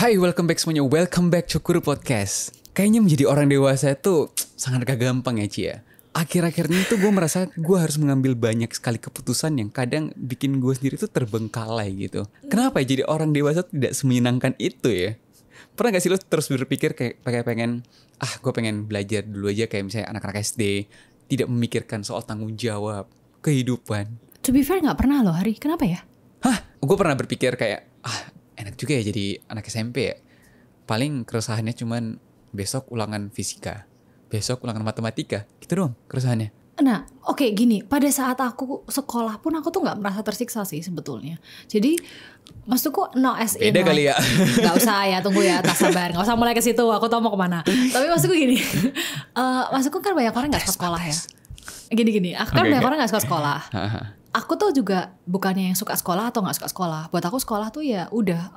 Hai, welcome back semuanya. Welcome back to Kuru Podcast. Kayaknya menjadi orang dewasa itu sangat gak gampang ya, Ci ya. Akhir-akhir ini tuh gue merasa gue harus mengambil banyak sekali keputusan yang kadang bikin gue sendiri tuh terbengkalai gitu. Kenapa ya jadi orang dewasa tidak semenyenangkan itu ya? Pernah gak sih lo terus berpikir kayak pengen gue pengen belajar dulu aja kayak misalnya anak-anak SD, tidak memikirkan soal tanggung jawab, kehidupan. To be fair gak pernah loh Hari, kenapa ya? Gue pernah berpikir kayak enak juga ya jadi anak SMP ya. Paling keresahannya cuman besok ulangan fisika, besok ulangan matematika, gitu doang keresahannya. Nah, oke, gini, pada saat aku sekolah pun aku tuh gak merasa tersiksa sih sebetulnya. Jadi, maksudku no as in Beda kali ya. Gak usah ya, tunggu ya, tak sabar. Gak usah mulai ke situ, aku tau mau kemana. Tapi maksudku gini, maksudku kan banyak orang gak suka sekolah ya. Gini, aku kan banyak orang gak suka sekolah. Aku tuh juga bukannya yang suka sekolah atau nggak suka sekolah. Buat aku sekolah tuh ya udah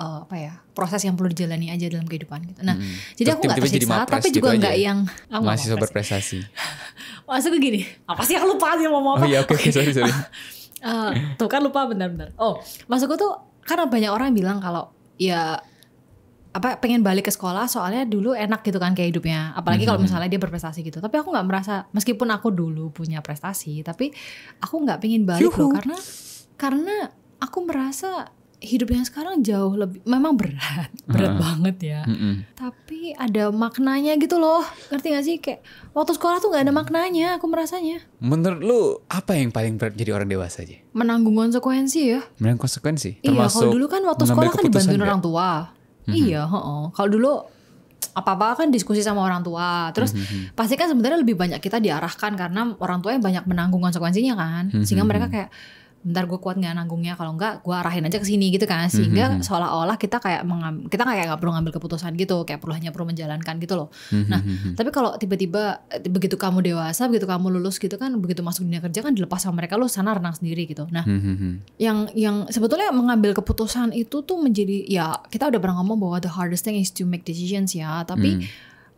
proses yang perlu dijalani aja dalam kehidupan gitu. Nah, jadi aku nggak tersiksa, tapi juga nggak gitu yang mahasiswa berprestasi. Maksudku gini, apa sih aku lupa sih mau apa? Oh iya, oke, sorry. Tuh kan lupa bentar. Oh, maksudku tuh karena banyak orang bilang kalau ya pengen balik ke sekolah soalnya dulu enak gitu kan kayak hidupnya, apalagi kalau misalnya dia berprestasi gitu. Tapi aku nggak merasa, meskipun aku dulu punya prestasi, tapi aku nggak pengen balik loh karena aku merasa hidup yang sekarang jauh lebih, memang berat banget ya. Tapi ada maknanya gitu loh, ngerti gak sih? Kayak waktu sekolah tuh nggak ada maknanya, aku merasanya. Menurut lu apa yang paling berat jadi orang dewasa aja? Menanggung konsekuensi ya. Menanggung konsekuensi. Iya, kalau dulu kan waktu sekolah kan dibantuin orang tua. Iya, kalau dulu apa-apa kan diskusi sama orang tua. Terus pasti kan sebenarnya lebih banyak kita diarahkan karena orang tua yang banyak menanggung konsekuensinya kan. Sehingga mereka kayak bentar gue kuat nggak nanggungnya, kalau nggak gue arahin aja ke sini gitu kan. Sehingga seolah-olah kita kayak nggak perlu ngambil keputusan gitu, kayak hanya perlu menjalankan gitu loh. Nah, tapi kalau tiba-tiba begitu kamu dewasa, begitu kamu lulus gitu kan, begitu masuk dunia kerja kan dilepas sama mereka, lu sana renang sendiri gitu. Nah, yang sebetulnya mengambil keputusan itu tuh menjadi, ya kita udah pernah ngomong bahwa the hardest thing is to make decisions ya, tapi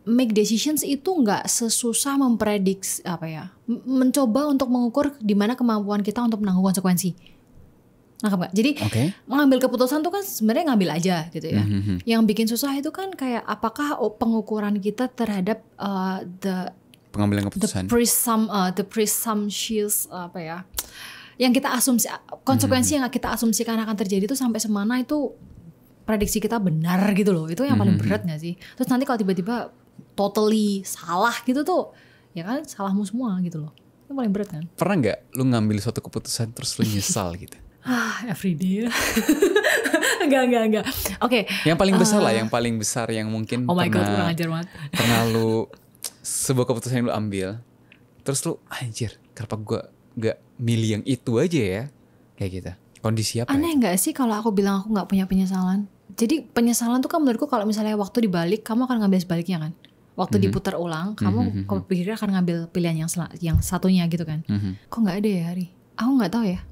make decisions itu nggak sesusah memprediksi mencoba untuk mengukur di mana kemampuan kita untuk menanggung konsekuensi. Nangkap nggak? Jadi mengambil keputusan tuh kan sebenarnya ngambil aja gitu ya. Yang bikin susah itu kan kayak apakah pengukuran kita terhadap pengambilan keputusan, the presumptions yang kita asumsi, konsekuensi yang kita asumsikan akan terjadi itu sampai semana itu prediksi kita benar gitu loh. Itu yang paling berat nggak sih? Terus nanti kalau tiba-tiba totally salah gitu tuh, ya kan salahmu semua gitu loh. Itu paling berat kan. Pernah nggak lu ngambil suatu keputusan terus lu nyesal gitu? Everyday. Enggak. Oke. Yang paling besar lah, yang paling besar yang mungkin God, kurang ajar banget. Pernah lu sebuah keputusan yang lu ambil, terus lu anjir, kenapa gue nggak milih yang itu aja ya, kayak gitu. Kondisi apa? Aneh nggak sih kalau aku bilang aku nggak punya penyesalan? Jadi penyesalan tuh kan menurutku kalau misalnya waktu dibalik, kamu akan ngambil sebaliknya kan. Waktu diputar ulang, kamu pikirnya akan ngambil pilihan yang satunya gitu kan. Kok nggak ada ya Hari? Aku nggak tahu ya.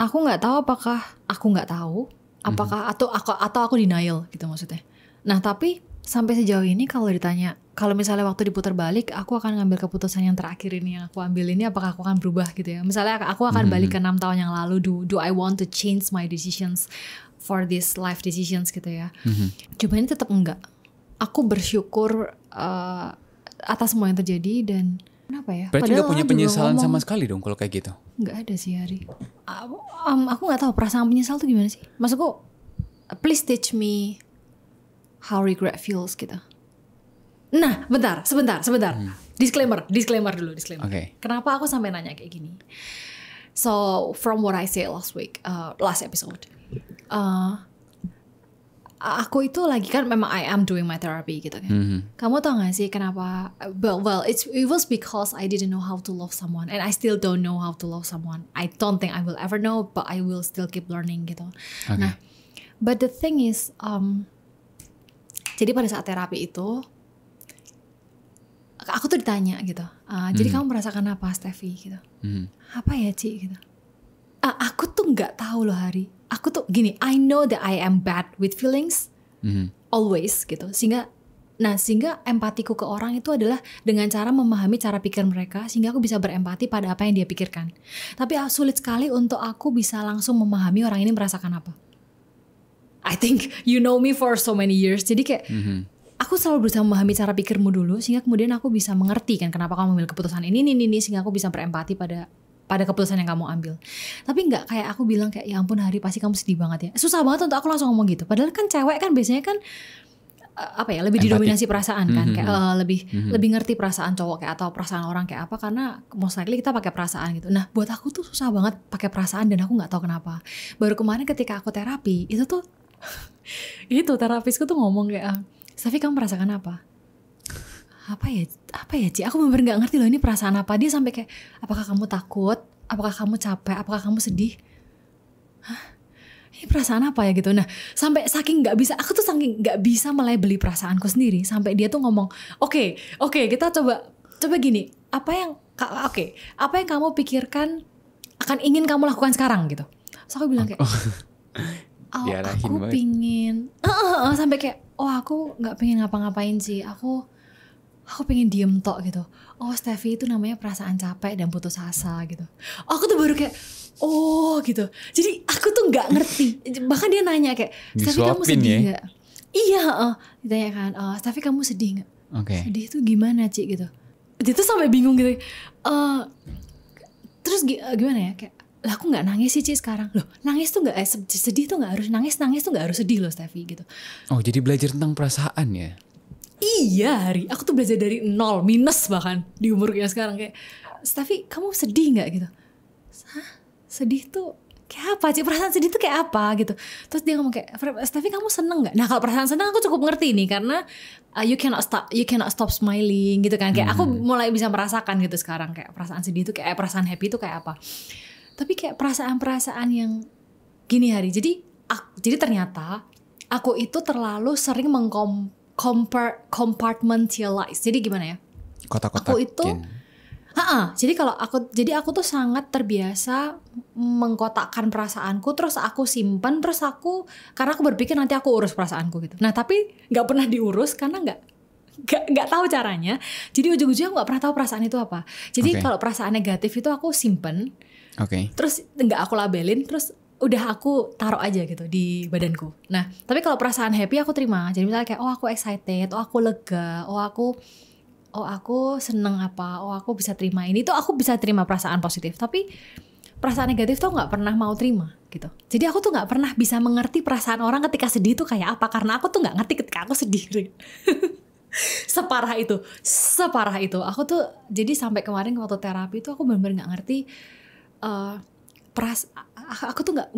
Aku nggak tahu apakah aku nggak tahu, apakah atau aku denial gitu maksudnya. Nah tapi sampai sejauh ini kalau ditanya, kalau misalnya waktu diputar balik, aku akan ngambil keputusan yang terakhir ini yang aku ambil ini, apakah aku akan berubah gitu ya? Misalnya aku akan balik ke 6 tahun yang lalu, do I want to change my decisions for this life decisions gitu ya? Jawabannya tetap enggak. Aku bersyukur atas semua yang terjadi dan kenapa ya? Berarti nggak punya penyesalan sama sekali dong kalau kayak gitu? Nggak ada sih Hari. Aku nggak tahu perasaan penyesal tuh gimana sih? Maksudku, please teach me how regret feels gitu. Nah, sebentar. Disclaimer dulu. Okay. Kenapa aku sampai nanya kayak gini? So, from what I said last episode, aku itu lagi kan memang I am doing my therapy gitu kan. Kamu tau gak sih kenapa? Well, it was because I didn't know how to love someone, and I still don't know how to love someone. I don't think I will ever know, but I will still keep learning gitu. Okay. Nah, but the thing is, jadi pada saat terapi itu, aku tuh ditanya gitu, jadi kamu merasakan apa Steffi gitu? Apa ya Ci gitu? Aku tuh nggak tahu loh Hari. Aku tuh gini, I know that I am bad with feelings, always gitu. Sehingga empatiku ke orang itu adalah dengan cara memahami cara pikir mereka, sehingga aku bisa berempati pada apa yang dia pikirkan. Tapi sulit sekali untuk aku bisa langsung memahami orang ini merasakan apa. I think you know me for so many years. Jadi kayak aku selalu berusaha memahami cara pikirmu dulu sehingga kemudian aku bisa mengerti kan kenapa kamu ambil keputusan ini sehingga aku bisa berempati pada keputusan yang kamu ambil. Tapi nggak kayak aku bilang kayak ya ampun Hari pasti kamu sedih banget ya. Susah banget untuk aku langsung ngomong gitu. Padahal kan cewek kan biasanya kan lebih didominasi perasaan kan, kayak lebih ngerti perasaan cowok kayak atau perasaan orang kayak apa karena most likely kita pakai perasaan gitu. Nah buat aku tuh susah banget pakai perasaan dan aku nggak tahu kenapa. Baru kemarin ketika aku terapi itu tuh itu terapisku tuh ngomong kayak Steffi kamu merasakan apa? Apa ya Ci? Aku bener nggak ngerti loh ini perasaan apa. Dia sampai kayak apakah kamu takut? Apakah kamu capek? Apakah kamu sedih? Hah? Ini perasaan apa ya gitu. Nah sampai saking nggak bisa, aku tuh saking nggak bisa melabeli perasaanku sendiri sampai dia tuh ngomong oke kita coba gini, apa yang kamu pikirkan akan ingin kamu lakukan sekarang gitu. So aku bilang kayak aku pingin sampai kayak aku nggak pengen ngapa-ngapain sih, aku pengen diem tok gitu. Steffi itu namanya perasaan capek dan putus asa gitu. Aku tuh baru kayak gitu. Jadi aku tuh nggak ngerti. Bahkan dia nanya kayak Steffi kamu sedih nggak? Iya, ditanya kan. Steffi kamu sedih nggak? Sedih tuh gimana Ci gitu. Dia tuh sampai bingung gitu. Terus gimana ya kayak lah aku nggak nangis sih Ci sekarang. Loh nangis tuh nggak sedih tuh nggak harus nangis tuh nggak harus sedih loh Steffi gitu. Jadi belajar tentang perasaan ya. Iya Hari, aku tuh belajar dari 0 minus bahkan di umurnya sekarang kayak Steffi kamu sedih nggak gitu. Sedih tuh kayak apa Ci? Perasaan sedih tuh kayak apa gitu. Terus dia ngomong kayak Steffi kamu seneng gak? Nah kalau perasaan seneng aku cukup ngerti nih karena you cannot stop smiling gitu kan. Kayak aku mulai bisa merasakan gitu sekarang kayak perasaan sedih itu kayak perasaan happy itu kayak apa. Tapi kayak perasaan-perasaan yang gini Hari. Jadi ternyata aku itu terlalu sering compartmentalize. Jadi gimana ya? Kotak-kotak. Aku itu jadi aku tuh sangat terbiasa mengkotakkan perasaanku, terus aku simpan, karena aku berpikir nanti aku urus perasaanku gitu. Nah tapi nggak pernah diurus karena nggak tahu caranya. Jadi ujung-ujungnya nggak pernah tahu perasaan itu apa. Jadi kalau perasaan negatif itu aku simpen, terus nggak aku labelin, terus udah aku taruh aja gitu di badanku. Nah tapi kalau perasaan happy aku terima. Jadi misalnya kayak aku excited, aku lega, aku seneng apa, aku bisa terima ini, tuh aku bisa terima perasaan positif. Tapi perasaan negatif tuh nggak pernah mau terima gitu. Jadi aku tuh nggak pernah bisa mengerti perasaan orang ketika sedih tuh kayak apa, karena aku tuh nggak ngerti ketika aku sedih. Separah itu. Aku tuh jadi sampai kemarin waktu terapi tuh aku benar-benar nggak ngerti aku tuh nggak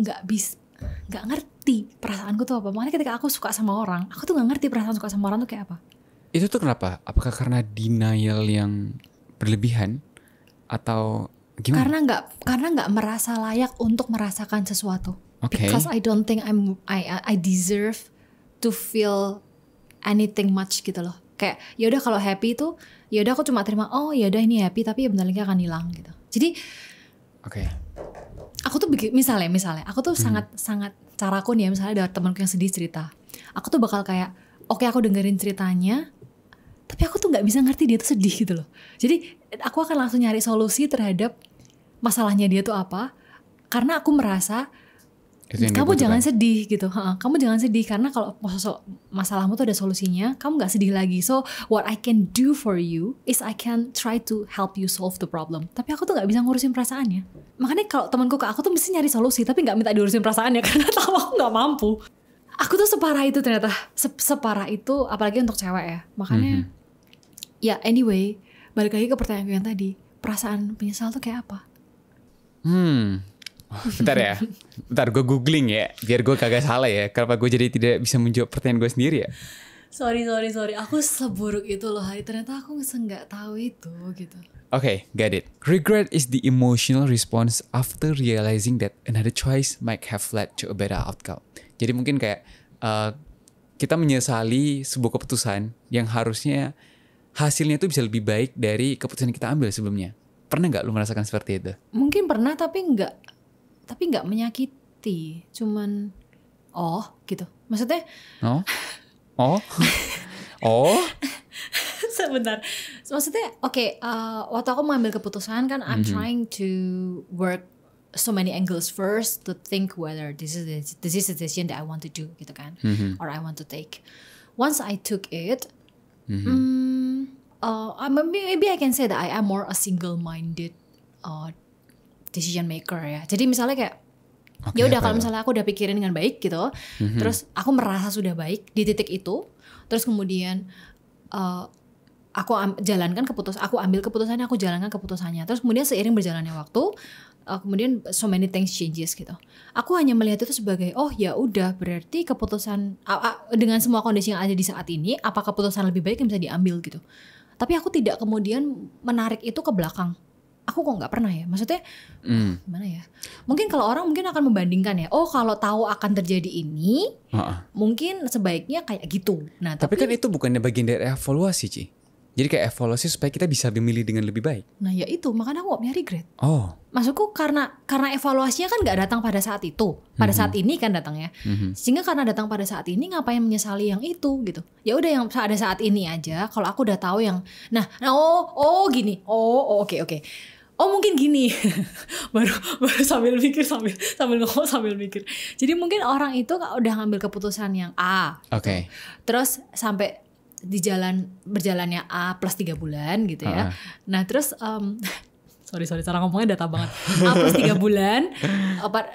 ngerti perasaanku tuh apa. Makanya ketika aku suka sama orang, aku tuh nggak ngerti perasaan suka sama orang tuh kayak apa. Itu tuh kenapa? Apakah karena denial yang berlebihan atau gimana? Karena nggak merasa layak untuk merasakan sesuatu. Because I don't think I deserve to feel anything much gitu loh. Kayak yaudah kalau happy itu yaudah aku cuma terima yaudah ini happy tapi ya bentar lagi akan hilang gitu. Jadi aku tuh misalnya aku tuh sangat caraku nih ya, misalnya ada temanku yang sedih cerita, aku tuh bakal kayak aku dengerin ceritanya, tapi aku tuh nggak bisa ngerti dia tuh sedih gitu loh. Jadi aku akan langsung nyari solusi terhadap masalahnya dia tuh apa, karena aku merasa kamu jangan sedih gitu. Kamu jangan sedih karena kalau masalahmu tuh ada solusinya, kamu nggak sedih lagi. So what I can do for you is I can try to help you solve the problem. Tapi aku tuh nggak bisa ngurusin perasaannya. Makanya kalau temanku ke aku tuh mesti nyari solusi, tapi nggak minta diurusin perasaannya karena tahu aku nggak mampu. Aku tuh separah itu ternyata, separah itu apalagi untuk cewek ya. Makanya ya anyway, balik lagi ke pertanyaanku yang tadi, perasaan penyesal tuh kayak apa? Bentar gue googling ya, biar gue kagak salah ya. Kenapa gue jadi tidak bisa menjawab pertanyaan gue sendiri ya? Sorry, aku seburuk itu loh Hari. Ternyata aku nggak tahu itu gitu. Got it. Regret is the emotional response after realizing that another choice might have led to a better outcome. Jadi mungkin kayak kita menyesali sebuah keputusan yang harusnya hasilnya itu bisa lebih baik dari keputusan yang kita ambil sebelumnya. Pernah nggak lu merasakan seperti itu? Mungkin pernah tapi nggak menyakiti. Cuman gitu. Maksudnya sebentar. Maksudnya waktu aku mengambil keputusan kan I'm trying to work so many angles first to think whether this is a decision that I want to do gitu kan, or I want to take. Once I took it, maybe I can say that I am more a single-minded decision maker ya. Jadi misalnya kayak ya udah kalau misalnya aku udah pikirin dengan baik gitu, terus aku merasa sudah baik di titik itu, terus kemudian aku ambil keputusannya, aku jalankan keputusannya. Terus kemudian seiring berjalannya waktu, kemudian so many things changes gitu. Aku hanya melihat itu sebagai oh ya udah berarti keputusan dengan semua kondisi yang ada di saat ini, apa keputusan lebih baik yang bisa diambil gitu. Tapi aku tidak kemudian menarik itu ke belakang. Aku kok nggak pernah ya. Maksudnya gimana ya? Mungkin kalau orang mungkin akan membandingkan ya. Oh kalau tahu akan terjadi ini, mungkin sebaiknya kayak gitu. Nah tapi kan itu bukannya bagian dari evaluasi Ci. Jadi kayak evaluasi supaya kita bisa memilih dengan lebih baik. Nah ya itu, makanya aku gak punya regret. Oh. Maksudku karena evaluasinya kan gak datang pada saat itu. Pada saat ini kan datangnya. Sehingga karena datang pada saat ini, ngapain menyesali yang itu gitu. Ya udah yang ada saat ini aja. Kalau aku udah tahu yang gini. Oke. Oh mungkin gini. baru sambil mikir sambil ngomong sambil mikir. Jadi mungkin orang itu udah ngambil keputusan yang A. Oke. Terus sampai di berjalannya A plus 3 bulan gitu ya. Nah terus sorry cara ngomongnya data banget. A plus 3 bulan.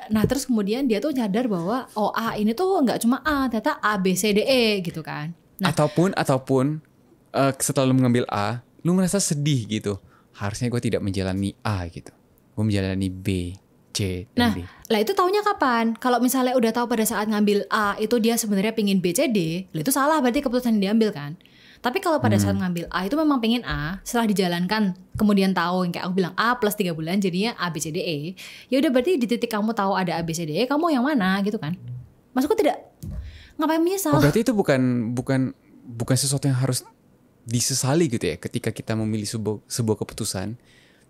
Nah terus kemudian dia tuh nyadar bahwa A ini tuh nggak cuma A, ternyata A B C D E gitu kan. Nah, ataupun setelah lu mengambil A, lu merasa sedih gitu. Harusnya gue tidak menjalani A gitu. Gue menjalani B, C, dan D. Lah itu taunya kapan? Kalau misalnya udah tahu pada saat ngambil A itu dia sebenarnya pingin B, C, D, itu salah berarti keputusan yang diambil kan. Tapi kalau pada saat ngambil A itu memang pengen A, setelah dijalankan kemudian tahu yang kayak aku bilang A plus 3 bulan jadinya A, B, C, D, E. Ya udah berarti di titik kamu tahu ada A, B, C, D, E, kamu yang mana gitu kan. Maksudku tidak, ngapain menyesal? Oh berarti itu bukan sesuatu yang harus disesali gitu ya, ketika kita memilih sebuah keputusan,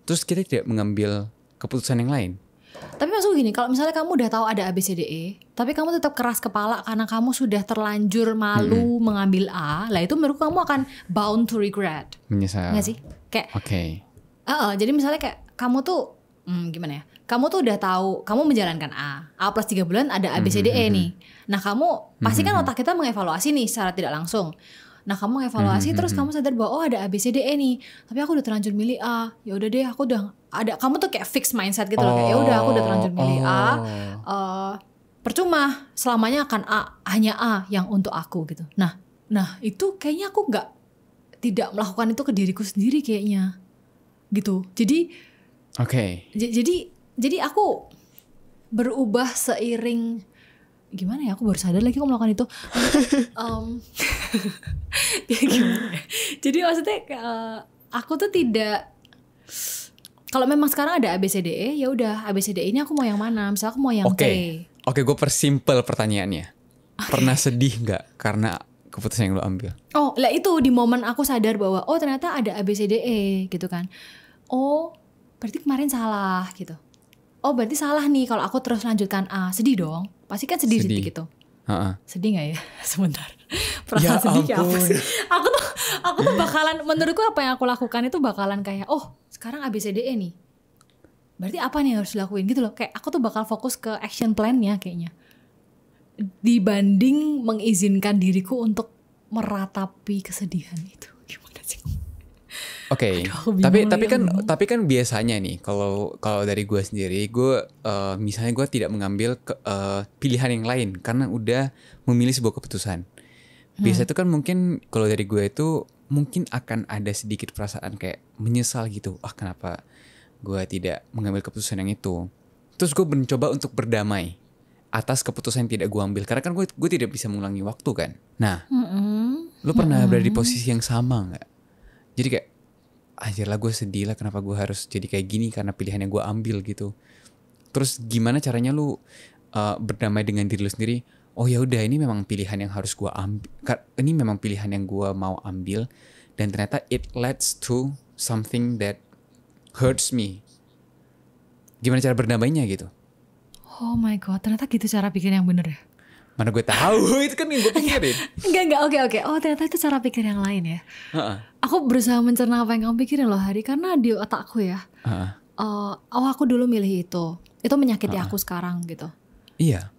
terus kita tidak mengambil keputusan yang lain. Tapi maksudku gini, kalau misalnya kamu udah tahu ada A, B, C, D, E, tapi kamu tetap keras kepala karena kamu sudah terlanjur malu mengambil A, lah itu menurut kamu akan bound to regret. Menyesal. Nggak sih? Kayak. Oke. Jadi misalnya kayak kamu tuh, gimana ya? Kamu tuh udah tahu, kamu menjalankan A plus 3 bulan ada A, B, C, D, E nih. Nah kamu, pasti kan otak kita mengevaluasi nih secara tidak langsung. Nah kamu evaluasi terus kamu sadar bahwa ada A, B, C, D, E nih. Tapi aku udah terlanjur milih A. Ya udah deh, aku udah ada. Kamu tuh kayak fix mindset gitu loh. Kayak ya udah aku udah terlanjur milih A. Percuma selamanya akan A, hanya A yang untuk aku gitu. Nah itu kayaknya aku tidak melakukan itu ke diriku sendiri kayaknya. Gitu. Jadi jadi aku berubah seiring gimana ya, aku baru sadar lagi aku melakukan itu. Ya gimana ya? Jadi maksudnya aku tuh tidak, kalau memang sekarang ada A, B, C, D, E, ya udah A, B, C, D, E ini aku mau yang mana? Misalnya aku mau yang T. Oke, gue persimpel pertanyaannya. Pernah sedih nggak karena keputusan yang lo ambil? Oh, lah itu di momen aku sadar bahwa oh ternyata ada A, B, C, D, E gitu kan. Oh, berarti kemarin salah gitu. Oh berarti salah nih kalau aku terus lanjutkan A. Sedih dong. Pasti kan sedih gitu. Sedih gak ya? Sebentar. Perasaan sedih kayak apa sih? Aku tuh bakalan, menurutku apa yang aku lakukan itu bakalan kayak oh sekarang A, B, C, D, E nih. Berarti apa nih yang harus dilakuin gitu loh. Kayak aku tuh bakal fokus ke action plan-nya kayaknya. Dibanding mengizinkan diriku untuk meratapi kesedihan itu. Gimana sih? Oke, tapi kan biasanya nih kalau dari gue sendiri, gue misalnya gue tidak mengambil pilihan yang lain karena udah memilih sebuah keputusan. Biasa itu kan mungkin kalau dari gue itu mungkin akan ada sedikit perasaan kayak menyesal gitu. Kenapa gue tidak mengambil keputusan yang itu? Terus gue mencoba untuk berdamai atas keputusan yang tidak gue ambil karena kan gue tidak bisa mengulangi waktu kan. Nah, lu pernah berada di posisi yang sama nggak? Jadi kayak ajar lah gue sedih lah kenapa gue harus jadi kayak gini karena pilihan yang gue ambil gitu. Terus gimana caranya lu berdamai dengan diri lu sendiri? Oh ya udah ini memang pilihan yang harus gue ambil. Ini memang pilihan yang gue mau ambil dan ternyata it leads to something that hurts me. Gimana cara berdamainya gitu? Oh my god, ternyata gitu cara pikir yang bener ya. Mana gue tahu, itu kan yang gue pikirin. Enggak, oke. Oh ternyata itu cara pikir yang lain ya. Aku berusaha mencerna apa yang kamu pikirin loh Hari, karena di otakku ya. Aku dulu milih itu. itu menyakiti aku sekarang gitu. Iya.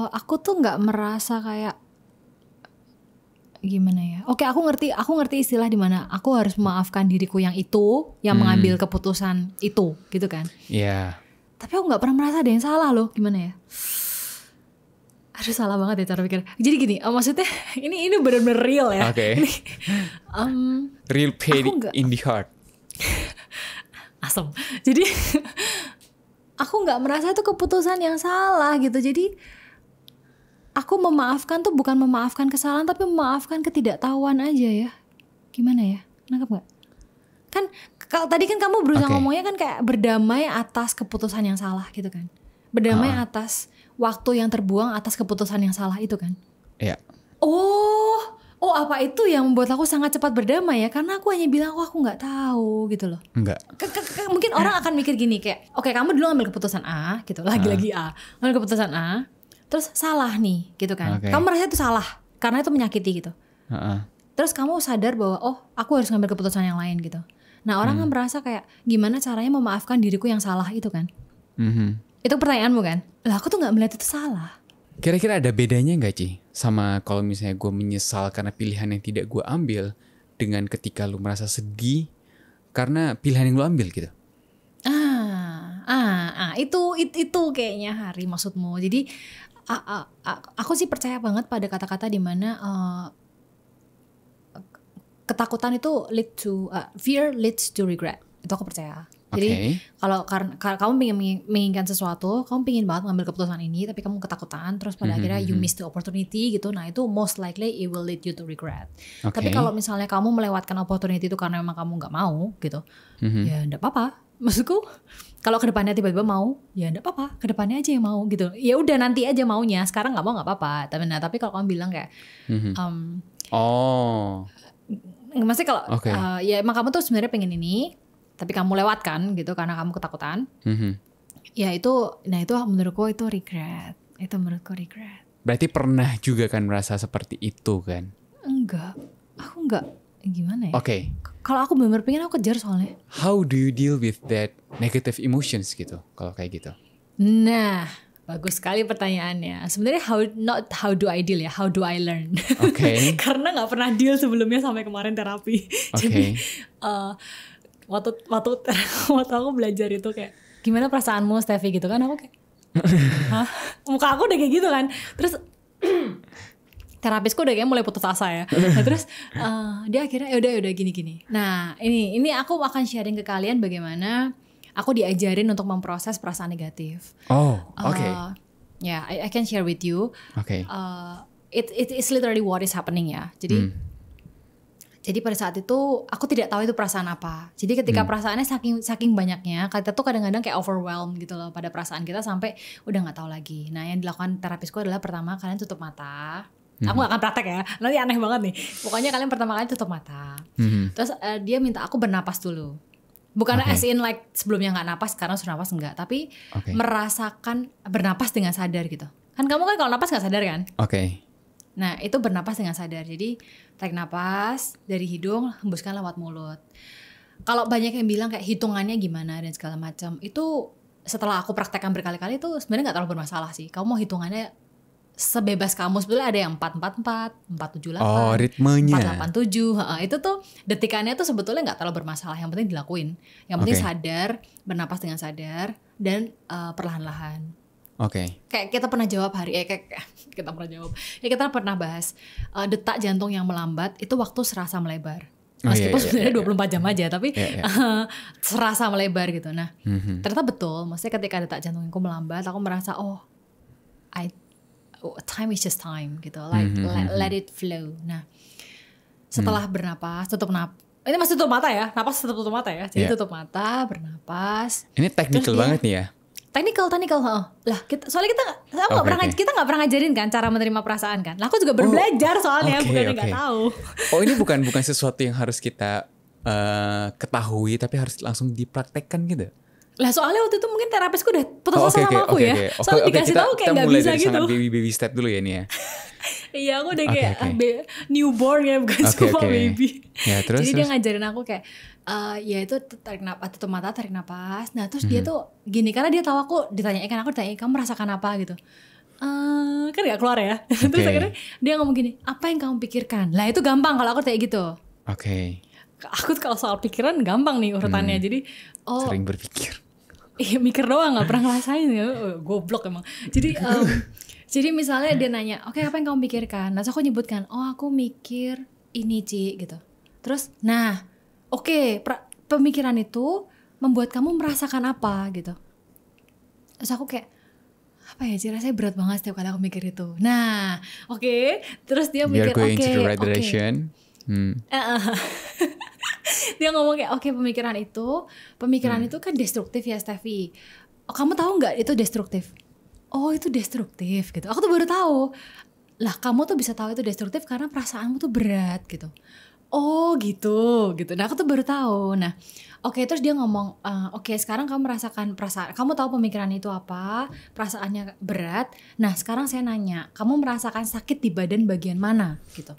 Aku tuh nggak merasa kayak gimana ya. Oke, aku ngerti istilah di mana aku harus memaafkan diriku yang itu, yang mengambil keputusan itu, gitu kan. Iya. Tapi aku nggak pernah merasa ada yang salah loh, gimana ya? Aduh, salah banget ya cara pikir. Jadi gini, maksudnya ini benar-benar real ya. Oke. Real pain in the heart. Asem. Jadi aku nggak merasa itu keputusan yang salah gitu. Jadi aku memaafkan tuh bukan memaafkan kesalahan, tapi memaafkan ketidaktahuan aja ya. Gimana ya? Nangkep gak? Kan kalau tadi kan kamu berusaha ngomongnya kan kayak berdamai atas keputusan yang salah gitu kan. Berdamai atas waktu yang terbuang atas keputusan yang salah itu kan. Iya. Oh apa itu yang membuat aku sangat cepat berdamai ya? Karena aku hanya bilang, aku gak tahu gitu loh. Enggak. Mungkin orang akan mikir gini kayak, oke, kamu dulu ngambil keputusan A gitu, lagi-lagi A. Ngambil keputusan A, terus salah nih gitu kan. Kamu merasa itu salah karena itu menyakiti gitu. Terus kamu sadar bahwa aku harus ngambil keputusan yang lain gitu. Nah orang kan merasa kayak gimana caranya memaafkan diriku yang salah itu kan. Itu pertanyaanmu kan. Lah aku tuh gak melihat itu salah. Kira-kira ada bedanya gak Ci? Sama kalau misalnya gue menyesal karena pilihan yang tidak gue ambil, dengan ketika lu merasa sedih karena pilihan yang lu ambil gitu. Itu kayaknya Hari maksudmu. Jadi aku sih percaya banget pada kata-kata di mana ketakutan itu fear leads to regret. Itu aku percaya. Jadi kalau karena kamu menginginkan sesuatu, kamu pengen banget ngambil keputusan ini, tapi kamu ketakutan, terus pada akhirnya you miss the opportunity gitu. Nah itu most likely it will lead you to regret. Tapi kalau misalnya kamu melewatkan opportunity itu karena memang kamu nggak mau gitu, ya nggak apa-apa. Maksudku kalau kedepannya tiba-tiba mau, ya nggak apa-apa. Kedepannya aja yang mau gitu. Ya udah nanti aja maunya. Sekarang nggak mau nggak apa-apa. Tapi kalau kamu bilang kayak, maksudnya kalau ya emang kamu tuh sebenarnya pengen ini, tapi kamu lewatkan gitu karena kamu ketakutan. Ya itu menurutku itu regret. Itu menurutku regret. Berarti pernah juga kan merasa seperti itu kan? Enggak. Aku enggak. Gimana ya? Kalau aku benar-benar pengen, aku kejar soalnya. How do you deal with that negative emotions gitu? Kalau kayak gitu. Nah, bagus sekali pertanyaannya. Sebenarnya how do I deal ya? How do I learn? Karena nggak pernah deal sebelumnya sampai kemarin terapi. Jadi waktu aku belajar itu kayak gimana perasaanmu Steffi gitu kan, aku kayak hah? Muka aku udah kayak gitu kan. Terus terapisku udah kayak mulai putus asa ya. Nah, terus dia akhirnya udah gini. Nah ini aku akan sharing ke kalian bagaimana aku diajarin untuk memproses perasaan negatif. I can share with you. It is literally what is happening ya. Jadi pada saat itu aku tidak tahu itu perasaan apa. Jadi ketika perasaannya saking banyaknya, kita tuh kadang-kadang kayak overwhelmed gitu loh pada perasaan kita sampai udah nggak tahu lagi. Nah yang dilakukan terapisku adalah pertama kalian tutup mata. Aku gak akan praktek ya, nanti aneh banget nih. Pokoknya kalian pertama kali tutup mata. Terus dia minta aku bernapas dulu. Bukan as in like sebelumnya gak napas, sekarang sudah napas enggak. Tapi merasakan bernapas dengan sadar gitu. Kan kamu kan kalau napas gak sadar kan? Nah itu bernapas dengan sadar. Jadi tarik napas dari hidung, hembuskan lewat mulut. Kalau banyak yang bilang kayak hitungannya gimana dan segala macam, itu setelah aku praktekkan berkali-kali itu sebenarnya gak terlalu bermasalah sih. Kamu mau hitungannya sebebas kamu, sebetulnya ada yang 444, 478, ritmenya 487. Itu tuh detikannya tuh sebetulnya nggak terlalu bermasalah. Yang penting dilakuin. Yang penting sadar, bernapas dengan sadar dan perlahan-lahan. Kayak kita pernah jawab kita pernah bahas detak jantung yang melambat itu waktu serasa melebar. Meskipun sebenarnya 24 jam aja, tapi serasa melebar gitu. Nah, ternyata betul. Maksudnya ketika detak jantungku melambat, aku merasa time is just time gitu, like let it flow. Nah, setelah bernapas, ini masih tutup mata ya, napas tetap tutup mata ya. Jadi tutup mata, bernapas. Ini technical banget nih ya. Technical. Lah, soalnya kita nggak pernah ngajarin kan cara menerima perasaan kan. Lah, aku juga baru belajar soalnya, bukannya nggak tahu. Ini bukan sesuatu yang harus kita ketahui, tapi harus langsung dipraktekkan gitu. Lah soalnya waktu itu mungkin terapisku udah putus asa sama aku ya. Soalnya dikasih tahu kayak nggak bisa gitu. Kita mulai dari baby step dulu ya nih ya. Iya aku udah kayak newborn ya, bukan cuma baby. Ya, terus, jadi dia ngajarin aku kayak ya itu tarik napas, tutup mata, tarik napas. Nah terus dia tuh gini, karena dia tahu aku ditanyain kamu merasakan apa gitu. Kan gak keluar ya. Terus akhirnya dia ngomong gini, apa yang kamu pikirkan? Lah itu gampang kalau aku kayak gitu. Aku kalau soal pikiran gampang nih urutannya. Jadi sering berpikir. Iya mikir doang, gak pernah ngerasain ya. Goblok emang. Jadi jadi misalnya dia nanya, oke, apa yang kamu pikirkan? Nah so aku nyebutkan, aku mikir ini Ci gitu. Terus nah pemikiran itu membuat kamu merasakan apa gitu. Terus aku kayak, apa ya Ci, rasanya berat banget setiap kali aku mikir itu. Nah terus dia mikir direction. Dia ngomong kayak pemikiran itu kan destruktif ya Steffi. Kamu tahu nggak itu destruktif? Oh itu destruktif gitu. Aku tuh baru tahu. Lah kamu tuh bisa tahu itu destruktif karena perasaanmu tuh berat gitu. Oh gitu. Nah aku tuh baru tahu. Nah terus dia ngomong sekarang kamu merasakan perasaan. Kamu tahu pemikiran itu apa? Perasaannya berat. Nah sekarang saya nanya, kamu merasakan sakit di badan bagian mana gitu?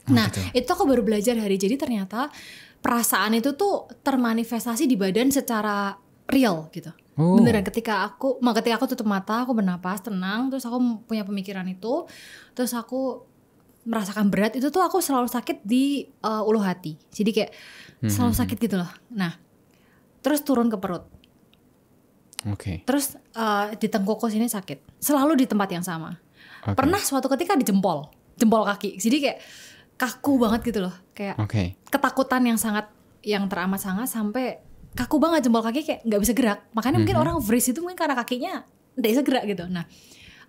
Nah itu aku baru belajar hari. Jadi ternyata perasaan itu tuh termanifestasi di badan secara real gitu. Beneran ketika aku tutup mata, aku bernapas tenang, terus aku punya pemikiran itu, terus aku merasakan berat, itu tuh aku selalu sakit di ulu hati. Jadi kayak selalu sakit gitu loh. Nah terus turun ke perut. Terus di tengkukku sini sakit. Selalu di tempat yang sama. Pernah suatu ketika di jempol kaki. Jadi kayak kaku banget gitu loh, kayak ketakutan yang teramat sangat sampai kaku banget jempol kaki, kayak nggak bisa gerak. Makanya mungkin orang freeze itu mungkin karena kakinya nggak bisa gerak gitu. Nah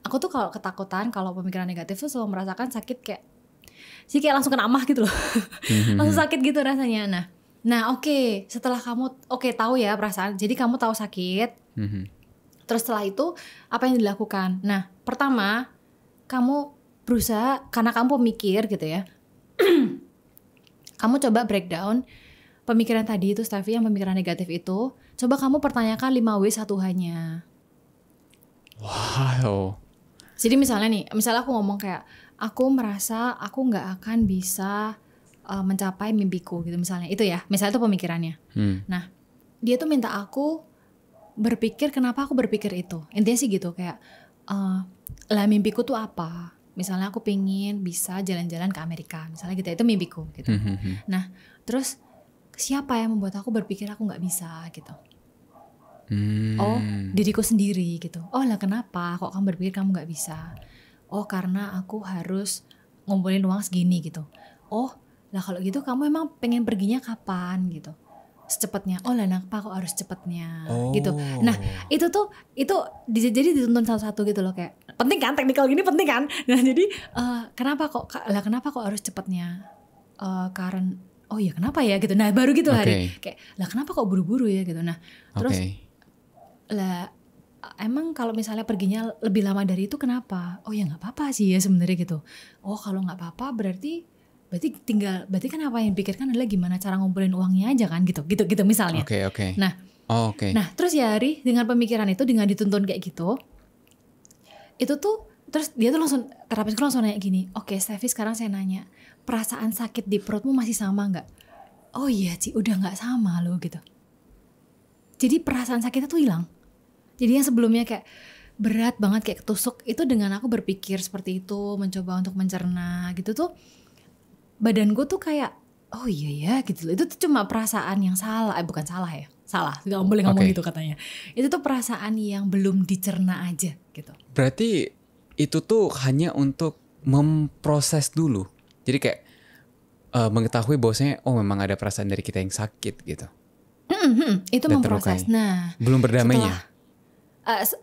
aku tuh kalau ketakutan, kalau pemikiran negatif tuh selalu merasakan sakit kayak langsung kena amah gitu loh. Langsung sakit gitu rasanya. Nah setelah kamu tahu ya perasaan, jadi kamu tahu sakit. Terus setelah itu apa yang dilakukan? Nah pertama kamu berusaha, karena kamu pemikir gitu ya, kamu coba breakdown pemikiran tadi itu Steffi, yang pemikiran negatif itu, coba kamu pertanyakan 5W1H-nya. Wow. Jadi misalnya aku ngomong kayak, aku merasa aku gak akan bisa mencapai mimpiku gitu misalnya. Itu ya, misalnya itu pemikirannya. Nah dia tuh minta aku berpikir kenapa aku berpikir itu. Intinya sih gitu, kayak lah mimpiku tuh apa. Misalnya aku pingin bisa jalan-jalan ke Amerika, misalnya gitu, itu mimpiku gitu. Nah terus siapa yang membuat aku berpikir aku gak bisa gitu? Diriku sendiri gitu. Lah kenapa kok kamu berpikir kamu gak bisa? Karena aku harus ngumpulin uang segini gitu. Lah kalau gitu kamu emang pengen perginya kapan gitu? Secepatnya. Lah kenapa kok harus cepatnya gitu. Nah itu jadi dituntun satu-satu gitu loh, kayak penting kan, teknikal gini penting kan. Nah jadi kenapa kok harus cepatnya, karena ya kenapa ya gitu. Nah baru gitu hari kayak lah kenapa kok buru-buru ya gitu. Nah terus lah emang kalau misalnya perginya lebih lama dari itu kenapa? Ya nggak apa-apa sih ya sebenarnya gitu. Kalau nggak apa-apa berarti kan apa yang dipikirkan adalah gimana cara ngumpulin uangnya aja kan gitu misalnya. Nah nah terus ya Ari, dengan pemikiran itu, dengan dituntun kayak gitu, itu tuh terus dia tuh langsung, terapisku langsung nanya gini, Steffi sekarang saya nanya, perasaan sakit di perutmu masih sama nggak? Iya Ci, udah nggak sama loh gitu. Jadi perasaan sakitnya tuh hilang. Jadi yang sebelumnya kayak berat banget kayak ketusuk, itu dengan aku berpikir seperti itu, mencoba untuk mencerna gitu tuh, badanku tuh kayak iya ya gitu loh. Itu tuh cuma perasaan yang salah, bukan salah ya, salah, nggak boleh ngomong gitu katanya. Itu tuh perasaan yang belum dicerna aja gitu. Berarti itu tuh hanya untuk memproses dulu. Jadi kayak mengetahui bahwasanya memang ada perasaan dari kita yang sakit gitu. Itu dan memproses. Nah belum berdamainya.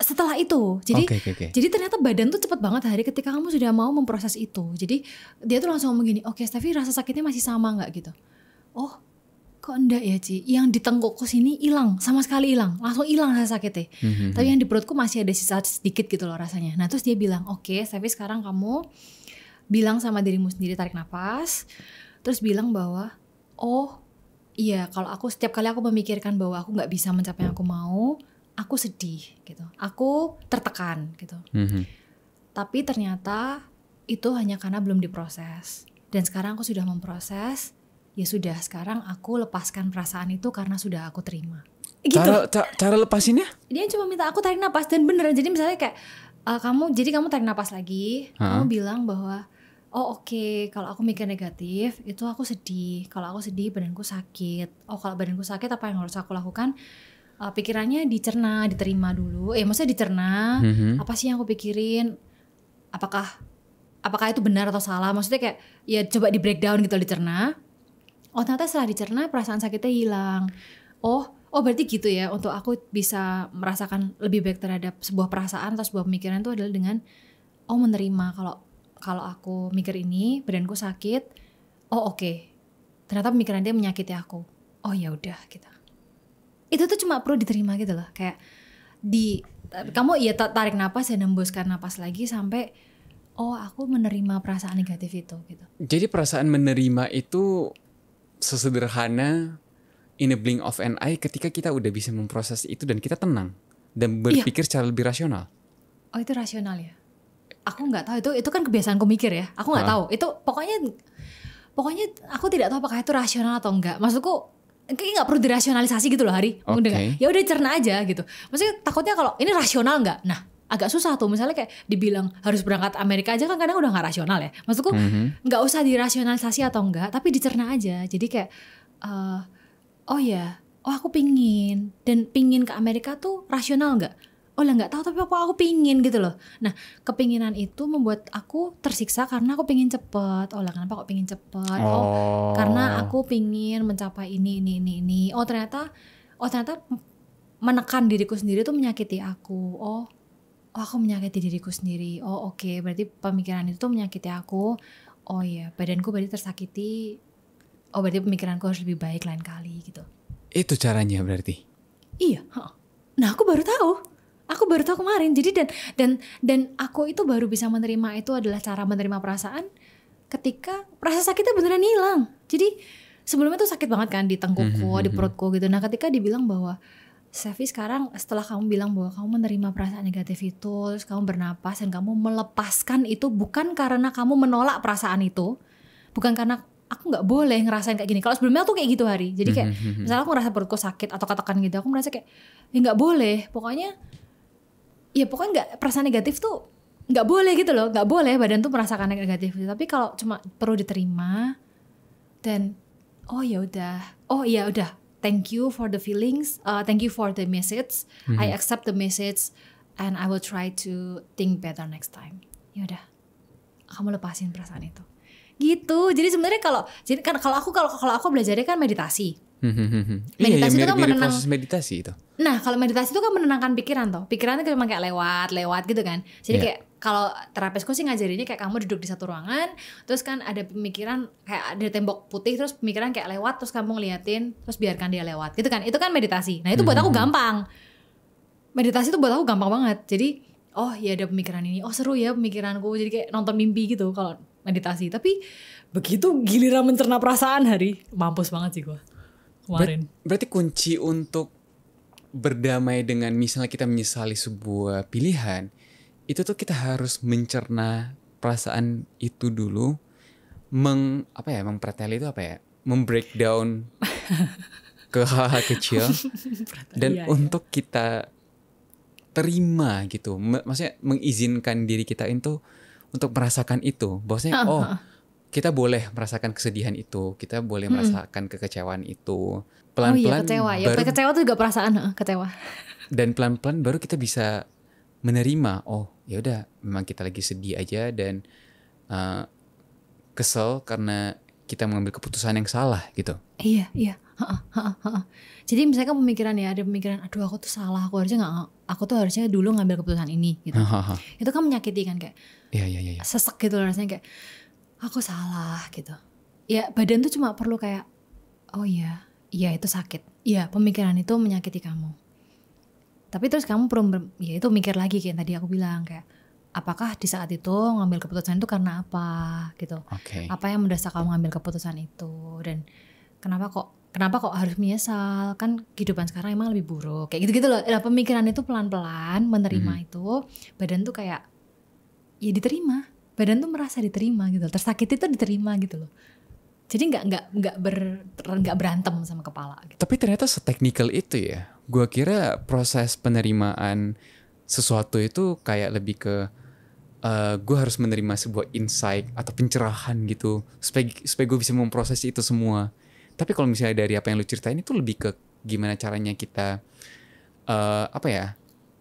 Setelah itu, jadi ternyata badan tuh cepet banget hari ketika kamu sudah mau memproses itu. Jadi dia tuh langsung ngomong gini, Steffi rasa sakitnya masih sama nggak gitu? Kok enggak ya Ci? Yang di tengkukku sini hilang, sama sekali hilang, langsung hilang rasa sakitnya. Tapi yang di perutku masih ada sisa sedikit gitu loh rasanya. Nah terus dia bilang, Steffi sekarang kamu bilang sama dirimu sendiri, tarik nafas, terus bilang bahwa Iya, kalau aku setiap kali aku memikirkan bahwa aku nggak bisa mencapai yang aku mau, aku sedih gitu. Aku tertekan gitu. Tapi ternyata itu hanya karena belum diproses. Dan sekarang aku sudah memproses. Ya sudah, sekarang aku lepaskan perasaan itu karena sudah aku terima. Gitu. Cara lepasinnya? Dia cuma minta aku tarik napas dan beneran. Jadi misalnya kayak kamu tarik napas lagi. Kamu bilang bahwa oke, kalau aku mikir negatif itu aku sedih. Kalau aku sedih badanku sakit. Kalau badanku sakit apa yang harus aku lakukan? Pikirannya dicerna, diterima dulu. Maksudnya dicerna. Apa sih yang aku pikirin? Apakah itu benar atau salah? Maksudnya kayak ya coba di breakdown gitu, dicerna. Ternyata setelah dicerna perasaan sakitnya hilang. Oh berarti gitu ya. Untuk aku bisa merasakan lebih baik terhadap sebuah perasaan atau sebuah pemikiran itu adalah dengan menerima kalau aku mikir ini badanku sakit. Oke. Ternyata pemikiran dia menyakiti aku. Ya udah gitu. Itu tuh cuma perlu diterima gitu loh. Kayak kamu ya tarik napas dan hembuskan napas lagi sampai aku menerima perasaan negatif itu gitu. Jadi perasaan menerima itu sesederhana in a blink of an eye ketika kita udah bisa memproses itu dan kita tenang dan berpikir secara lebih rasional. Itu rasional ya? Aku nggak tahu, itu kan kebiasaanku mikir ya. Aku nggak tahu. Itu pokoknya aku tidak tahu apakah itu rasional atau enggak. Maksudku kayak nggak perlu dirasionalisasi gitu loh, Hari. Ya udah cerna aja gitu. Maksudnya takutnya kalau ini rasional nggak? Nah, agak susah tuh. Misalnya kayak dibilang harus berangkat Amerika aja kan kadang udah gak rasional ya. Maksudku gak usah dirasionalisasi atau enggak, tapi dicerna aja. Jadi kayak aku pingin. Dan pingin ke Amerika tuh rasional gak? Lah gak tahu, tapi aku pingin gitu loh. Nah kepinginan itu membuat aku tersiksa karena aku pingin cepet. Lah kenapa kok pingin cepet? Karena aku pingin mencapai ini. Ternyata menekan diriku sendiri tuh menyakiti aku. Aku menyakiti diriku sendiri. Oke, berarti pemikiran itu tuh menyakiti aku. Badanku berarti tersakiti. Berarti pemikiranku harus lebih baik lain kali gitu. Itu caranya berarti? Iya. Nah aku baru tahu kemarin. Jadi dan aku itu baru bisa menerima itu adalah cara menerima perasaan ketika rasa sakitnya beneran hilang. Jadi sebelumnya tuh sakit banget kan di tengkukku, di perutku gitu. Nah ketika dibilang bahwa Sevi, sekarang setelah kamu bilang bahwa kamu menerima perasaan negatif itu, terus kamu bernapas dan kamu melepaskan itu, bukan karena kamu menolak perasaan itu, bukan karena aku nggak boleh ngerasain kayak gini. Kalau sebelumnya aku kayak gitu, Hari. Jadi kayak misalnya aku ngerasa perutku sakit atau ketekan gitu, aku merasa kayak nggak boleh. Pokoknya nggak, perasaan negatif tuh nggak boleh gitu loh, nggak boleh badan tuh merasakan negatif. Tapi kalau cuma perlu diterima dan ya udah. Thank you for the feelings. Thank you for the message. I accept the message and I will try to think better next time. Ya udah, kamu lepasin perasaan itu. Gitu. Jadi sebenarnya kalau aku belajarnya kan meditasi. Meditasi itu kan menenang. Proses meditasi itu. Nah, kalau meditasi itu kan menenangkan pikiran toh. Pikirannya cuma kayak lewat gitu kan. Jadi kayak kalau terapisku sih ngajarinnya kayak kamu duduk di satu ruangan, terus kan ada pemikiran kayak ada tembok putih, terus pemikiran kayak lewat, terus kamu ngeliatin, terus biarkan dia lewat. Gitu kan. Itu kan meditasi. Nah, itu buat aku gampang. Meditasi itu buat aku gampang banget. Jadi, ya ada pemikiran ini. Seru ya pemikiranku. Jadi kayak nonton mimpi gitu kalau meditasi. Tapi begitu giliran mencerna perasaan, Hari, mampus banget sih gue kemarin. Berarti kunci untuk berdamai dengan misalnya kita menyesali sebuah pilihan, itu tuh kita harus mencerna perasaan itu dulu, mempretel itu membreakdown ke hal-hal kecil dan untuk kita terima gitu, maksudnya mengizinkan diri kita itu untuk merasakan itu, bahwasanya kita boleh merasakan kesedihan itu, kita boleh merasakan kekecewaan itu. Pelan-pelan kecewa. Kecewa itu juga perasaan, kecewa. Dan pelan-pelan baru kita bisa menerima, ya udah, memang kita lagi sedih aja dan kesel karena kita mengambil keputusan yang salah gitu. Iya. Jadi misalkan ada pemikiran, aduh aku tuh salah, aku tuh harusnya dulu ngambil keputusan ini gitu. Itu kan menyakiti kan, kayak sesek gitu rasanya, kayak aku salah gitu. Ya badan tuh cuma perlu kayak, iya itu sakit. Iya pemikiran itu menyakiti kamu. Tapi terus kamu perlu itu mikir lagi kayak tadi aku bilang, kayak apakah di saat itu ngambil keputusan itu karena apa gitu. Apa yang mendasar kamu ngambil keputusan itu, dan kenapa kok kenapa kok harus menyesal, kan kehidupan sekarang emang lebih buruk, kayak gitu-gitu loh. Nah, pemikiran itu pelan-pelan menerima itu, badan tuh kayak ya diterima, badan tuh merasa diterima gitu, tersakiti tuh diterima gitu loh. Jadi nggak berantem sama kepala gitu. Tapi ternyata seteknikal itu ya. Gua kira proses penerimaan sesuatu itu kayak lebih ke gue harus menerima sebuah insight atau pencerahan gitu supaya gue bisa memproses itu semua. Tapi kalau misalnya dari apa yang lu ceritain itu lebih ke gimana caranya kita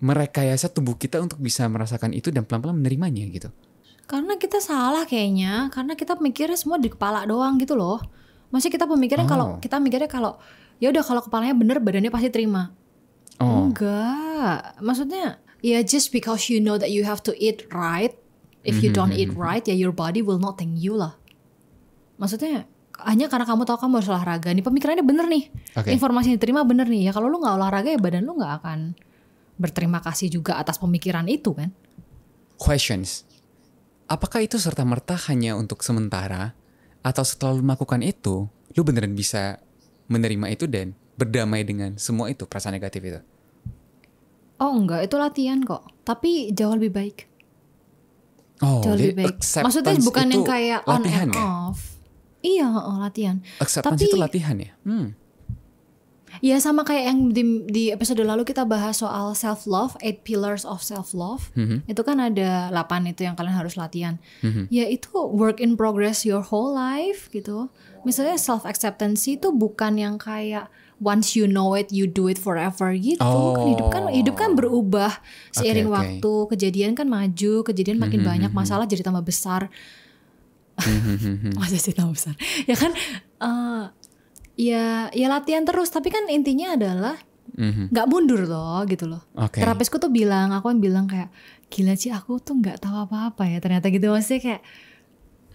merekayasa tubuh kita untuk bisa merasakan itu dan pelan-pelan menerimanya gitu. Karena kita salah kayaknya, karena kita mikirnya semua di kepala doang gitu loh. Maksudnya kita pemikiran kalau kita mikirnya kalau ya udah kalau kepalanya bener badannya pasti terima. Enggak, maksudnya ya just because you know that you have to eat right, if you don't eat right ya your body will not thank you lah. Maksudnya hanya karena kamu tahu kamu harus olahraga nih, pemikirannya bener nih, informasi yang diterima bener nih. Ya kalau lu nggak olahraga ya badan lu nggak akan berterima kasih juga atas pemikiran itu kan. Questions. Apakah itu serta-merta hanya untuk sementara? Atau setelah lu melakukan itu, lu beneran bisa menerima itu dan berdamai dengan semua itu, perasaan negatif itu? Oh enggak, itu latihan kok. Tapi jauh lebih baik. Jauh lebih baik. Maksudnya bukan yang kayak on and off. Iya, latihan. Acceptance itu latihan ya? Ya sama kayak yang di episode lalu kita bahas soal self love, 8 pillars of self love. Itu kan ada 8 itu yang kalian harus latihan. Ya itu work in progress your whole life gitu. Misalnya self acceptance itu bukan yang kayak once you know it you do it forever gitu. Hidup kan berubah seiring waktu, kejadian kan maju, kejadian makin banyak, masalah jadi tambah besar. Masa sih tambah besar? Ya kan ya latihan terus, tapi kan intinya adalah nggak mundur loh gitu loh. Terapisku tuh bilang, aku bilang kayak gila sih aku tuh nggak tahu apa-apa ya ternyata gitu. Maksudnya kayak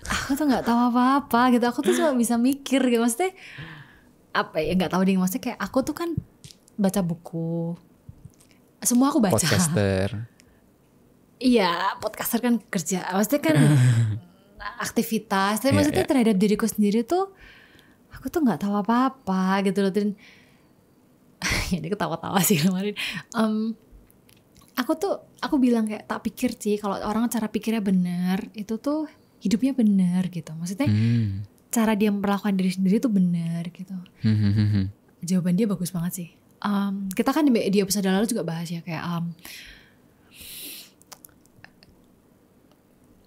aku tuh nggak tahu apa-apa gitu, aku tuh cuma bisa mikir gitu. Maksudnya apa ya, nggak tahu deh, maksudnya kayak aku tuh kan baca buku, semua aku baca. Podcaster. Iya, podcaster kan kerja, maksudnya kan aktivitas. Tapi maksudnya terhadap diriku sendiri tuh aku tuh nggak tahu apa-apa gitu loh. Dan ya dia ketawa-tawa sih kemarin. Aku bilang kayak tak pikir sih kalau orang cara pikirnya benar itu tuh hidupnya benar gitu. Maksudnya cara dia memperlakukan diri sendiri tuh benar gitu. Jawaban dia bagus banget sih. Kita kan di episode lalu juga bahas ya kayak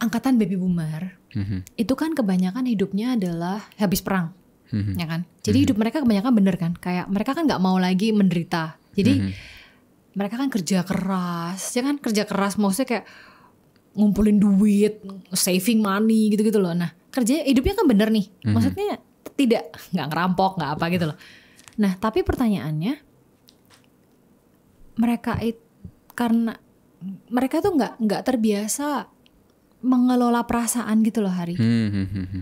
angkatan baby boomer itu kan kebanyakan hidupnya adalah habis perang. Ya kan, jadi hidup mereka kebanyakan bener kan, kayak mereka kan nggak mau lagi menderita, jadi mereka kan kerja keras, ya kan, kerja keras maksudnya kayak ngumpulin duit, saving money gitu-gitu loh. Nah kerja hidupnya kan bener nih, maksudnya nggak ngerampok nggak apa gitu loh. Nah tapi pertanyaannya karena mereka tuh nggak terbiasa mengelola perasaan gitu loh Hari.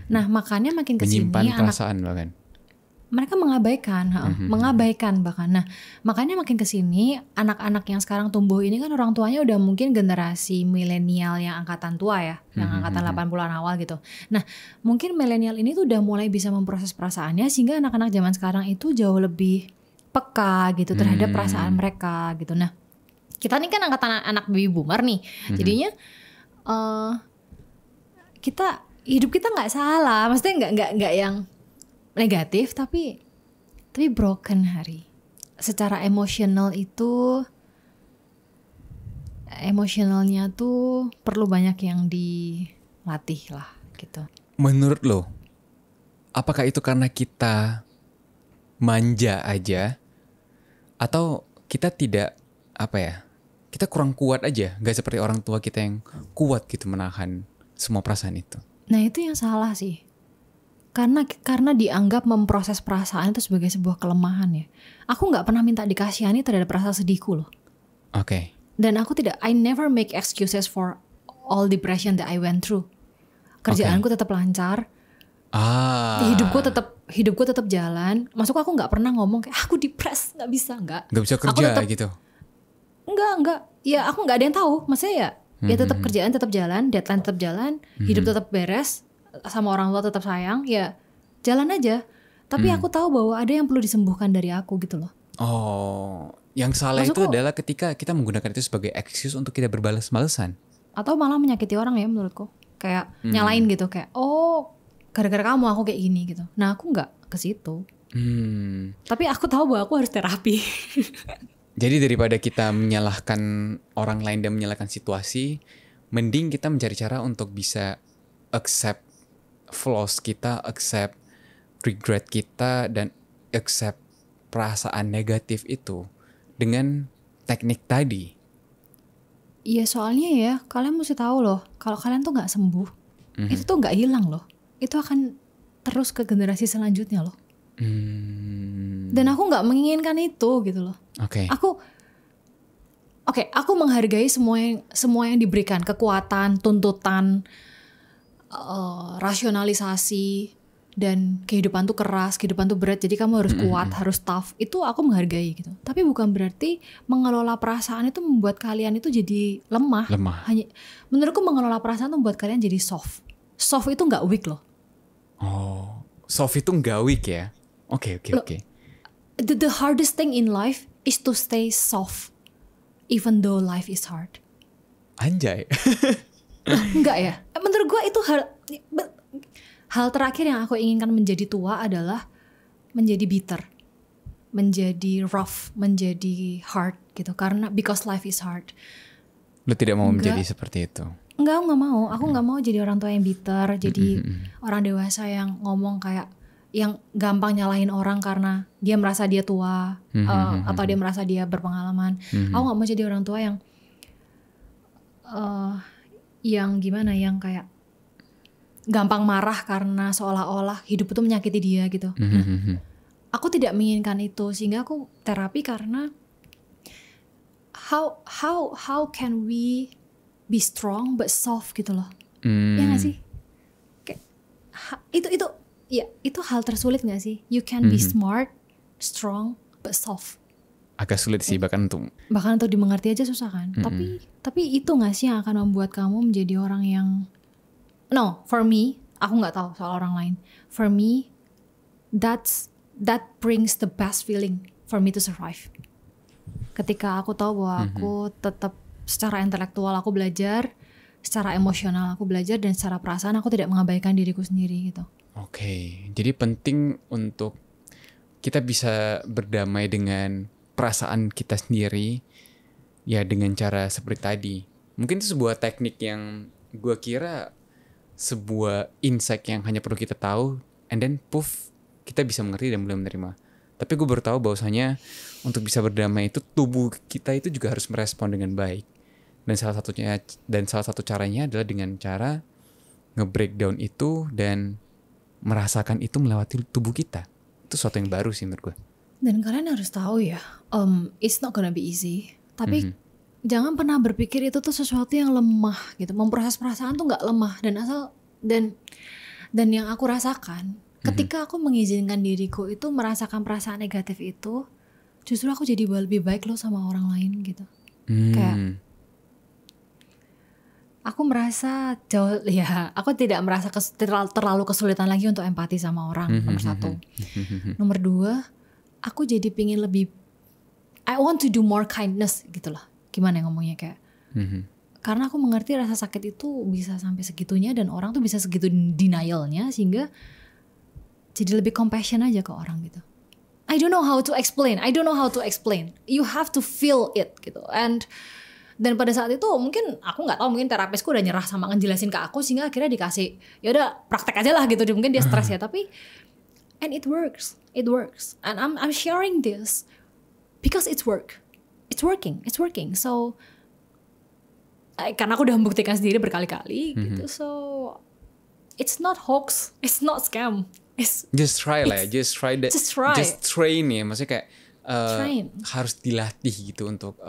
Nah makanya makin kesini menyimpan perasaan bahkan mereka mengabaikan bahkan. Nah makanya makin kesini anak-anak yang sekarang tumbuh ini kan orang tuanya udah mungkin generasi milenial yang angkatan tua ya, yang angkatan 80-an awal gitu. Nah mungkin milenial ini tuh udah mulai bisa memproses perasaannya, sehingga anak-anak zaman sekarang itu jauh lebih peka gitu terhadap perasaan mereka gitu. Nah kita nih kan angkatan anak baby boomer nih, jadinya hidup kita nggak salah, maksudnya nggak yang negatif, tapi broken Hari. Secara emosional itu, emosionalnya tuh perlu banyak yang dilatih lah gitu. Menurut lo, apakah itu karena kita manja aja, atau kita tidak kita kurang kuat aja, nggak seperti orang tua kita yang kuat gitu menahan semua perasaan itu? Nah itu yang salah sih, karena dianggap memproses perasaan itu sebagai sebuah kelemahan ya. Aku nggak pernah minta dikasihani terhadap rasa sedihku loh. Dan aku I never make excuses for all depression that I went through. Kerjaanku tetap lancar, hidupku tetap jalan. Maksudku aku nggak pernah ngomong kayak aku depres, nggak bisa kerja gitu. Enggak. Ya aku nggak ada yang tahu. Maksudnya ya tetap kerjaan tetap jalan, deadline tetap jalan, hidup tetap beres, sama orang tua tetap sayang, ya jalan aja. Tapi aku tahu bahwa ada yang perlu disembuhkan dari aku gitu loh. Oh, yang salah itu adalah ketika kita menggunakan itu sebagai excuse untuk tidak berbalas-balasan. Atau malah menyakiti orang ya menurutku. Kayak nyalain gitu, kayak gara-gara kamu aku kayak gini gitu. Nah aku nggak ke situ. Tapi aku tahu bahwa aku harus terapi. Jadi daripada kita menyalahkan orang lain dan menyalahkan situasi, mending kita mencari cara untuk bisa accept flaws kita, accept regret kita, dan accept perasaan negatif itu dengan teknik tadi. Iya soalnya ya, kalian mesti tahu loh, kalau kalian tuh nggak sembuh, itu tuh nggak hilang loh. Itu akan terus ke generasi selanjutnya loh. Dan aku nggak menginginkan itu gitu loh. Aku menghargai semua yang diberikan, kekuatan, tuntutan, rasionalisasi, dan kehidupan tuh keras, kehidupan tuh berat, jadi kamu harus kuat, harus tough. Itu aku menghargai gitu. Tapi bukan berarti mengelola perasaan itu membuat kalian itu jadi lemah. Menurutku mengelola perasaan itu membuat kalian jadi soft. Soft itu nggak weak loh. Oh, soft itu nggak weak ya? Oke. The hardest thing in life is to stay soft, even though life is hard. Anjay. Enggak ya? Menurut gue itu hal terakhir yang aku inginkan menjadi tua adalah menjadi bitter, menjadi rough, menjadi hard gitu. Karena because life is hard. Lu tidak mau menjadi seperti itu? Enggak, aku nggak mau. Aku nggak mau jadi orang tua yang bitter, jadi orang dewasa yang ngomong kayak yang gampang nyalahin orang karena dia merasa dia tua atau dia merasa dia berpengalaman. Aku nggak mau jadi orang tua yang gimana, yang kayak gampang marah karena seolah-olah hidup itu menyakiti dia gitu. Nah, aku tidak menginginkan itu, sehingga aku terapi karena how can we be strong but soft gitu loh. Ya nggak sih? Kayak, itu hal tersulit nggak sih? You can be smart, strong but soft. Agak sulit sih bahkan untuk dimengerti aja susah kan. Tapi itu nggak sih yang akan membuat kamu menjadi orang yang for me, aku nggak tahu soal orang lain. For me, that brings the best feeling for me to survive. Ketika aku tahu bahwa aku tetap secara intelektual aku belajar, secara emosional aku belajar, dan secara perasaan aku tidak mengabaikan diriku sendiri gitu. Oke, jadi penting untuk kita bisa berdamai dengan perasaan kita sendiri ya dengan cara seperti tadi. Mungkin itu sebuah teknik yang gue kira sebuah insight yang hanya perlu kita tahu, and then poof, kita bisa mengerti dan mulai menerima. Tapi gue baru tahu bahwasanya untuk bisa berdamai itu tubuh kita itu juga harus merespon dengan baik. Dan salah satu caranya adalah dengan cara nge-breakdown itu dan merasakan itu melewati tubuh kita. Itu sesuatu yang baru sih menurut gue. Dan kalian harus tahu ya, it's not gonna be easy. Tapi jangan pernah berpikir itu tuh sesuatu yang lemah gitu. Memproses perasaan tuh nggak lemah, dan yang aku rasakan ketika aku mengizinkan diriku itu merasakan perasaan negatif itu, justru aku jadi lebih baik loh sama orang lain gitu. Kayak aku merasa jauh ya, aku tidak merasa terlalu kesulitan lagi untuk empati sama orang. Nomor satu. Nomor dua, aku jadi pingin lebih, I want to do more kindness gitu loh. Gimana ngomongnya kayak karena aku mengerti rasa sakit itu bisa sampai segitunya, dan orang tuh bisa segitu denialnya, sehingga jadi lebih compassion aja ke orang gitu. I don't know how to explain. You have to feel it gitu. Dan pada saat itu mungkin aku nggak tahu, mungkin terapisku udah nyerah sama ngejelasin ke aku, sehingga akhirnya dikasih ya udah praktek aja lah gitu. Mungkin dia stres ya, tapi and it works, and I'm sharing this because it's working. So karena aku udah membuktikan sendiri berkali-kali gitu, so it's not hoax, it's not scam. Just try lah, just train ya, maksudnya kayak harus dilatih gitu untuk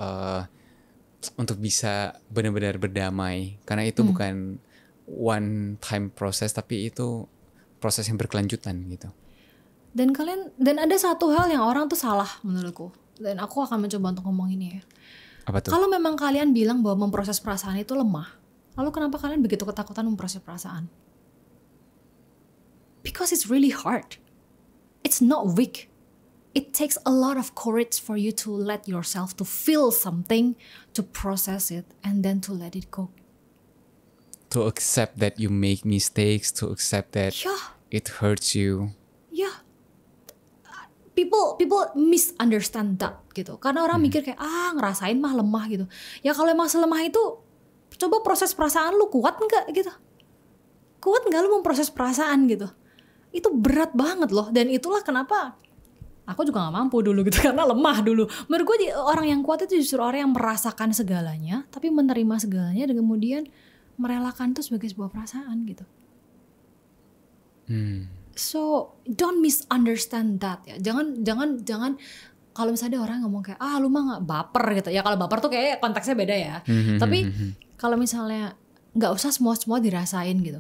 bisa benar-benar berdamai, karena itu bukan one time proses, tapi itu proses yang berkelanjutan gitu. Dan ada satu hal yang orang tuh salah menurutku, dan aku akan mencoba untuk ngomong ini ya. Apa tuh? Kalau memang kalian bilang bahwa memproses perasaan itu lemah, lalu kenapa kalian begitu ketakutan memproses perasaan? Because it's really hard. It's it's not weak. It takes a lot of courage for you to let yourself to feel something, to process it, and then to let it go. To accept that you make mistakes, to accept that it hurts you. Yeah. People misunderstand that gitu. Karena orang mikir kayak ngerasain mah lemah gitu. Ya kalau emang selemah itu, coba proses perasaan lu kuat nggak gitu? Kuat nggak lu memproses perasaan gitu? Itu berat banget loh. Dan itulah kenapa aku juga gak mampu dulu gitu, karena lemah dulu. Menurut gue orang yang kuat itu justru orang yang merasakan segalanya, tapi menerima segalanya dan kemudian merelakan itu sebagai sebuah perasaan gitu. So don't misunderstand that ya. Jangan kalau misalnya orang ngomong kayak lu mah gak baper gitu. Ya kalau baper tuh kayak konteksnya beda ya. Tapi kalau misalnya gak usah semua dirasain gitu.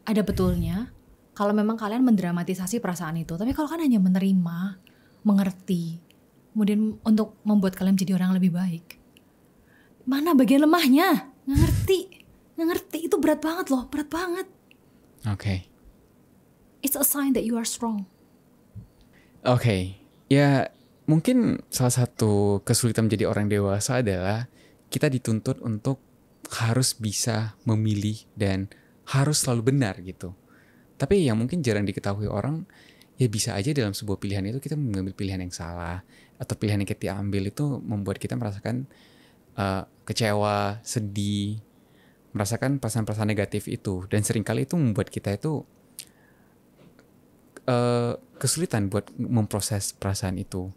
Ada betulnya kalau memang kalian mendramatisasi perasaan itu. Tapi kalau kalian hanya menerima, mengerti, kemudian untuk membuat kalian menjadi orang yang lebih baik, mana bagian lemahnya? Nggak ngerti. Itu berat banget loh, berat banget. Oke. It's a sign that you are strong. Oke. Ya mungkin salah satu kesulitan menjadi orang dewasa adalah kita dituntut untuk harus bisa memilih dan harus selalu benar gitu. Tapi yang mungkin jarang diketahui orang, ya bisa aja dalam sebuah pilihan itu kita mengambil pilihan yang salah. Atau pilihan yang kita ambil itu membuat kita merasakan kecewa, sedih, merasakan perasaan-perasaan negatif itu. Dan seringkali itu membuat kita itu kesulitan buat memproses perasaan itu.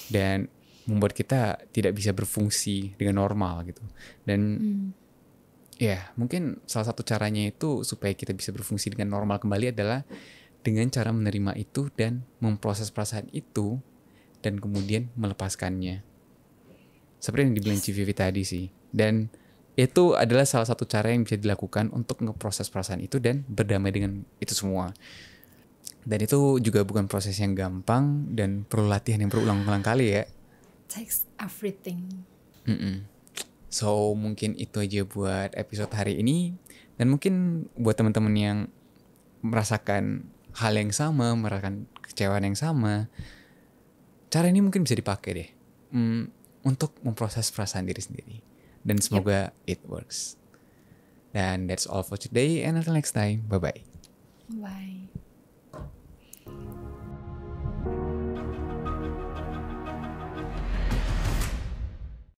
Dan membuat kita tidak bisa berfungsi dengan normal gitu. Dan ya, mungkin salah satu caranya itu supaya kita bisa berfungsi dengan normal kembali adalah dengan cara menerima itu dan memproses perasaan itu dan kemudian melepaskannya. Seperti yang dibilang Vivi tadi sih. Dan itu adalah salah satu cara yang bisa dilakukan untuk ngeproses perasaan itu dan berdamai dengan itu semua. Dan itu juga bukan proses yang gampang dan perlu latihan yang berulang-ulang kali ya. Takes everything. So mungkin itu aja buat episode hari ini. Dan mungkin buat teman-teman yang merasakan hal yang sama, merasakan kecewaan yang sama, cara ini mungkin bisa dipakai deh untuk memproses perasaan diri sendiri. Dan semoga it works. Dan that's all for today, and until next time, bye-bye. Bye.